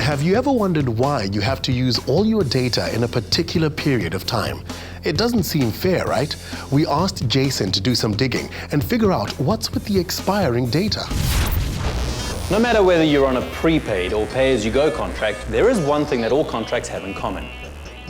Have you ever wondered why you have to use all your data in a particular period of time? It doesn't seem fair, right? We asked Jason to do some digging and figure out what's with the expiring data. No matter whether you're on a prepaid or pay-as-you-go contract, there is one thing that all contracts have in common: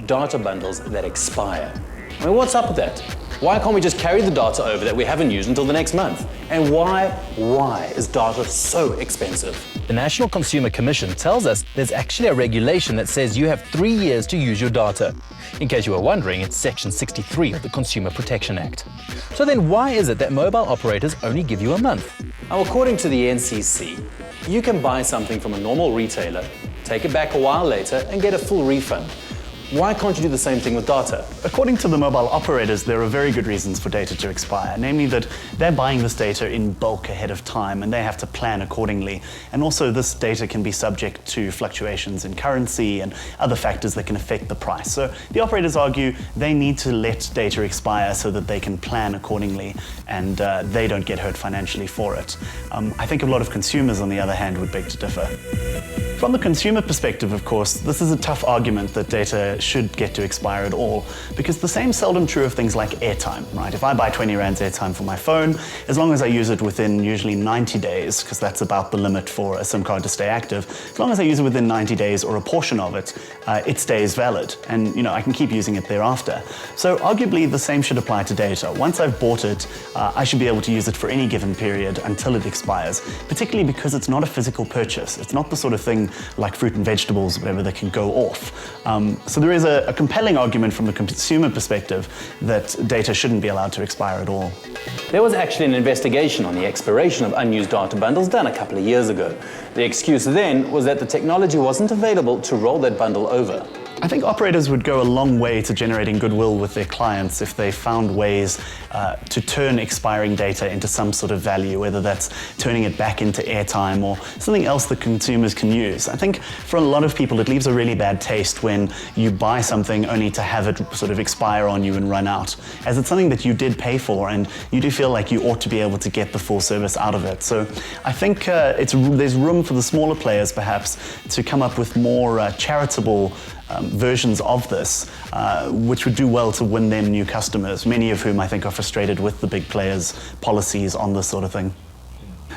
data bundles that expire. I mean, what's up with that? Why can't we just carry the data over that we haven't used until the next month? And why is data so expensive? The National Consumer Commission tells us there's actually a regulation that says you have 3 years to use your data. In case you were wondering, it's Section 63 of the Consumer Protection Act. So then why is it that mobile operators only give you a month? Now, according to the NCC, you can buy something from a normal retailer, take it back a while later and get a full refund. Why can't you do the same thing with data? According to the mobile operators, there are very good reasons for data to expire, namely that they're buying this data in bulk ahead of time and they have to plan accordingly. And also this data can be subject to fluctuations in currency and other factors that can affect the price. So the operators argue they need to let data expire so that they can plan accordingly and they don't get hurt financially for it. I think a lot of consumers, on the other hand, would beg to differ. From the consumer perspective, of course, this is a tough argument that data should get to expire at all, because the same's seldom true of things like airtime, right? If I buy 20 rands airtime for my phone, as long as I use it within usually 90 days, because that's about the limit for a SIM card to stay active, as long as I use it within 90 days or a portion of it, it stays valid, and I can keep using it thereafter. So arguably the same should apply to data. Once I've bought it, I should be able to use it for any given period until it expires, particularly because it's not a physical purchase. It's not the sort of thing like fruit and vegetables, whatever, that can go off. So there is a compelling argument from the consumer perspective that data shouldn't be allowed to expire at all. There was actually an investigation on the expiration of unused data bundles done a couple of years ago. The excuse then was that the technology wasn't available to roll that bundle over. I think operators would go a long way to generating goodwill with their clients if they found ways to turn expiring data into some sort of value, whether that's turning it back into airtime or something else that consumers can use. I think for a lot of people it leaves a really bad taste when you buy something only to have it sort of expire on you and run out, as it's something that you did pay for and you do feel like you ought to be able to get the full service out of it. So I think there's room for the smaller players perhaps to come up with more charitable versions of this, which would do well to win them new customers, many of whom I think are frustrated with the big players' policies on this sort of thing.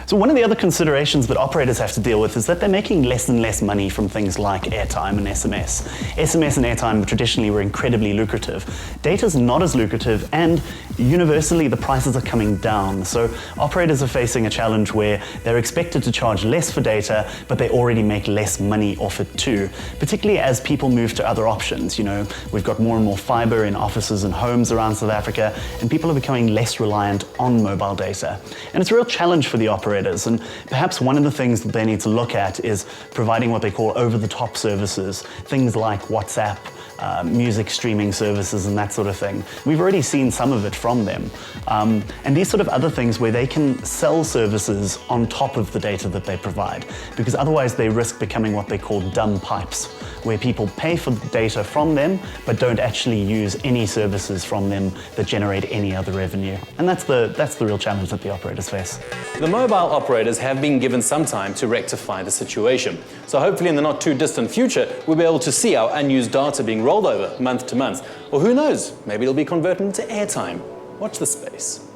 So one of the other considerations that operators have to deal with is that they're making less and less money from things like airtime and SMS. SMS and airtime traditionally were incredibly lucrative. Data's not as lucrative, and universally the prices are coming down. So operators are facing a challenge where they're expected to charge less for data, but they already make less money off it too, particularly as people move to other options. We've got more and more fiber in offices and homes around South Africa, and people are becoming less reliant on mobile data. And it's a real challenge for the operators. And perhaps one of the things that they need to look at is providing what they call over-the-top services, things like WhatsApp, music streaming services and that sort of thing. We've already seen some of it from them. And these sort of other things where they can sell services on top of the data that they provide, because otherwise they risk becoming what they call dumb pipes, where people pay for data from them but don't actually use any services from them that generate any other revenue. And that's the real challenge that the operators face. The mobile operators have been given some time to rectify the situation. So hopefully in the not too distant future, we'll be able to see our unused data being rolled over month to month. Or who knows, maybe it'll be converted into airtime. Watch this space.